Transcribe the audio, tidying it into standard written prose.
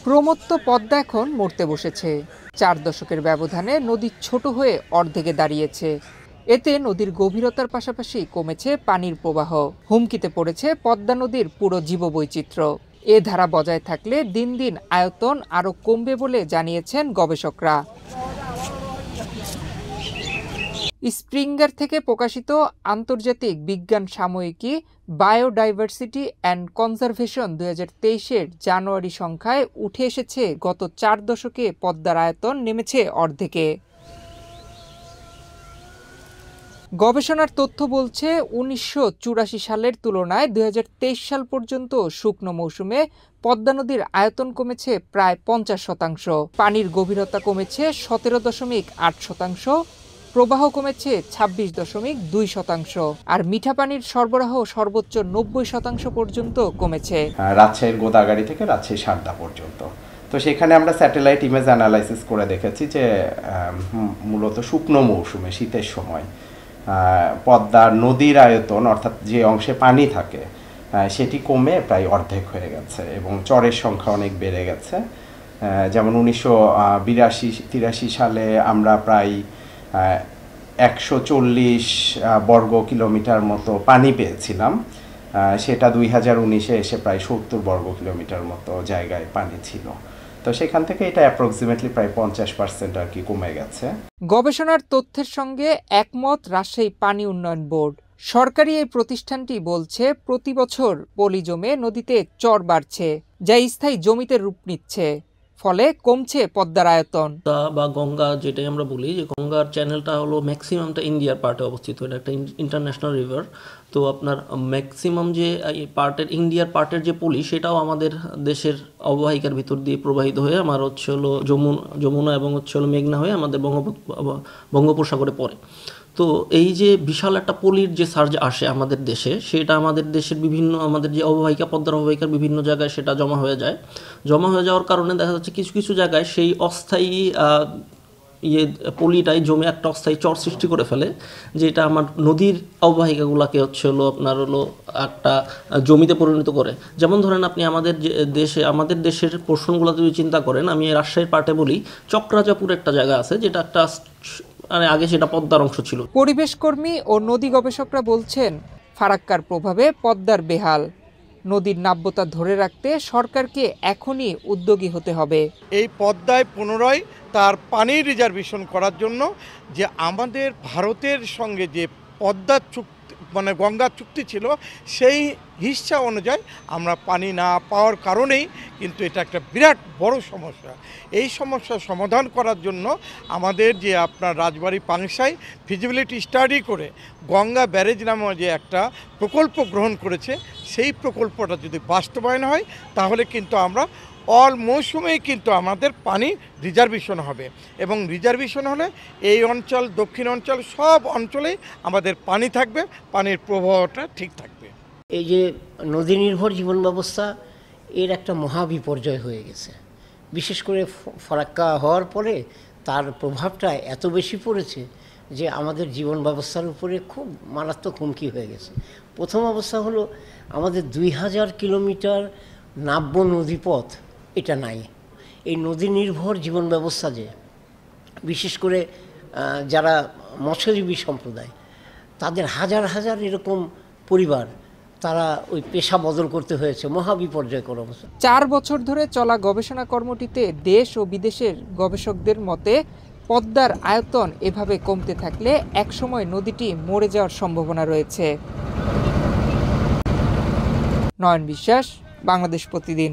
প্রমত্ত পদ্মা এখন মরতে বসেছে। 4 দশকের ব্যবধানে নদী ছোট হয়ে অর্ধেকে দাঁড়িয়েছে। এতে নদীর গভীরতার পাশাপাশি কমেছে পানির প্রবাহ। হুমকিতে পড়েছে পদ্মা নদীর পুরো জীববৈচিত্র্য। এ ধারা বজায় থাকলে দিন দিন আয়তন আরও কমবে বলে জানিয়েছেন গবেষকরা। স্প্রিঙ্গার থেকে প্রকাশিত আন্তর্জাতিক বিজ্ঞান সাময়িকী বায়োডাইভার্সিটি অ্যান্ড কনজারভেশন 2023-এর জানুয়ারি সংখ্যায় উঠে এসেছে গত 4 দশকে পদ্মার আয়তন নেমেছে অর্ধেকে। গবেষণার তথ্য বলছে 1984 সালের তুলনায় 2023 সাল পর্যন্ত শুকনো মৌসুমে পদ্মা নদীর আয়তন কমেছে প্রায় 50%। পানির গভীরতা কমেছে 17.8%, প্রবাহ কমেছে 26.2%, আর মিঠা পানির সরবরাহ সর্বোচ্চ 90% পর্যন্ত কমেছে। রাজশাহীর গোদাগাড়ি থেকে রাজশাহী সারদা পর্যন্ত। তো সেখানে আমরা স্যাটেলাইট ইমেজ অ্যানালাইসিস করে দেখেছি যে মূলত শুকনো মৌসুমে শীতের সময় পদ্মার নদীর আয়তন অর্থাৎ যে অংশে পানি থাকে সেটি কমে প্রায় অর্ধেক হয়ে গেছে এবং চরের সংখ্যা অনেক বেড়ে গেছে। যেমন 1982-83 সালে আমরা প্রায় 140 বর্গ কিলোমিটার মতো পানি পেয়েছিলাম, সেটা 2019-এ এসে প্রায় 70 বর্গ কিলোমিটার মতো জায়গায় পানি ছিল। তো সেখান থেকে এটা অ্যাপ্রক্সিমেটলি প্রায় 50% আর কি কমে গেছে। গবেষণার তথ্যের সঙ্গে একমত রাজশাহী পানি উন্নয়ন বোর্ড। সরকারি এই প্রতিষ্ঠানটি বলছে প্রতি বছর পলি জমে নদীতে চর বাড়ছে, যা স্থায়ী জমিতে রূপ নিচ্ছে, ফলে কমছে পদ্মার আয়তন। বা গঙ্গা যেটাই আমরা বলি, যে গঙ্গার চ্যানেলটা হলো ম্যাক্সিমামটা ইন্ডিয়ার পার্টে অবস্থিত, এটা একটা ইন্টারন্যাশনাল রিভার। তো আপনার ম্যাক্সিমাম যে ইন্ডিয়ার পার্টের যে পলি, সেটাও আমাদের দেশের অববাহিকার ভিতর দিয়ে প্রবাহিত হয়ে আমার হচ্ছে হলো যমুনা এবং হচ্ছে হলো মেঘনা হয়ে আমাদের বঙ্গোপসাগরে পড়ে। তো এই যে বিশাল একটা পলির যে সার্জ আসে আমাদের দেশে, সেটা আমাদের দেশের বিভিন্ন আমাদের যে অববাহিকা, পদ্মার অববাহিকার বিভিন্ন জায়গায় সেটা জমা হয়ে যায়। জমা হয়ে যাওয়ার কারণে দেখা যাচ্ছে কিছু কিছু জায়গায় সেই অস্থায়ী পলিটাই জমে একটা অস্থায়ী চর সৃষ্টি করে ফেলে, যেটা আমার নদীর অববাহিকাগুলোকে হচ্ছে হলো আপনার হলো একটা জমিতে পরিণত করে। যেমন ধরেন আপনি আমাদের দেশের পোর্শনগুলো যদি চিন্তা করেন, আমি রাজশাহীর পার্টে বলি, চক্রাজাপুর একটা জায়গা আছে যেটা একটা আগে সেটা পদ্মার অংশ ছিল। পরিবেশ কর্মী ও নদী গবেষকরা বলছেন ফারাক্কার প্রভাবে পদ্মার বেহাল। নদীর নাব্যতা ধরে রাখতে সরকারকে এখনই উদ্যোগী হতে হবে। এই পদ্মায় পুনরায় তার পানির রিজার্ভেশন করার জন্য যে আমাদের ভারতের সঙ্গে যে পদ্মা চুক্তি মানে গঙ্গা চুক্তি ছিল, সেই হিস্সা অনুযায়ী আমরা পানি না পাওয়ার কারণেই কিন্তু এটা একটা বিরাট বড় সমস্যা। এই সমস্যার সমাধান করার জন্য আমাদের যে আপনার রাজবাড়ী পাংশায় ফিজিবিলিটি স্টাডি করে গঙ্গা ব্যারেজ নামে যে একটা প্রকল্প গ্রহণ করেছে, সেই প্রকল্পটা যদি বাস্তবায়ন হয় তাহলে কিন্তু আমরা অল মৌসুমেই কিন্তু আমাদের পানি রিজার্ভেশন হবে, এবং রিজার্ভেশন হলে এই অঞ্চল, দক্ষিণ অঞ্চল, সব অঞ্চলেই আমাদের পানি থাকবে, পানির প্রবাহটা ঠিক থাকবে। এই যে নদী নির্ভর জীবন ব্যবস্থা, এর একটা মহা বিপর্যয় হয়ে গেছে। বিশেষ করে ফারাক্কা হওয়ার পরে তার প্রভাবটা এত বেশি পড়েছে যে আমাদের জীবন ব্যবস্থার উপরে খুব মারাত্মক হুমকি হয়ে গেছে। প্রথম অবস্থা হলো আমাদের 2000 কিলোমিটার নাব্য নদীপথ এটা নাই। এই নদী নির্ভর জীবন ব্যবস্থা যে, বিশেষ করে যারা মৎস্যজীবী সম্প্রদায়, তাদের হাজার হাজার এরকম পরিবার, তারা ওই পেশা বদল করতে হয়েছে। মহা বিপর্যয়কর অবস্থা। 4 বছর ধরে চলা গবেষণা কর্মটিতে দেশ ও বিদেশের গবেষকদের মতে পদ্মার আয়তন এভাবে কমতে থাকলে একসময় নদীটি মরে যাওয়ার সম্ভাবনা রয়েছে। নয়ন বিশ্বাস, বাংলাদেশ প্রতিদিন।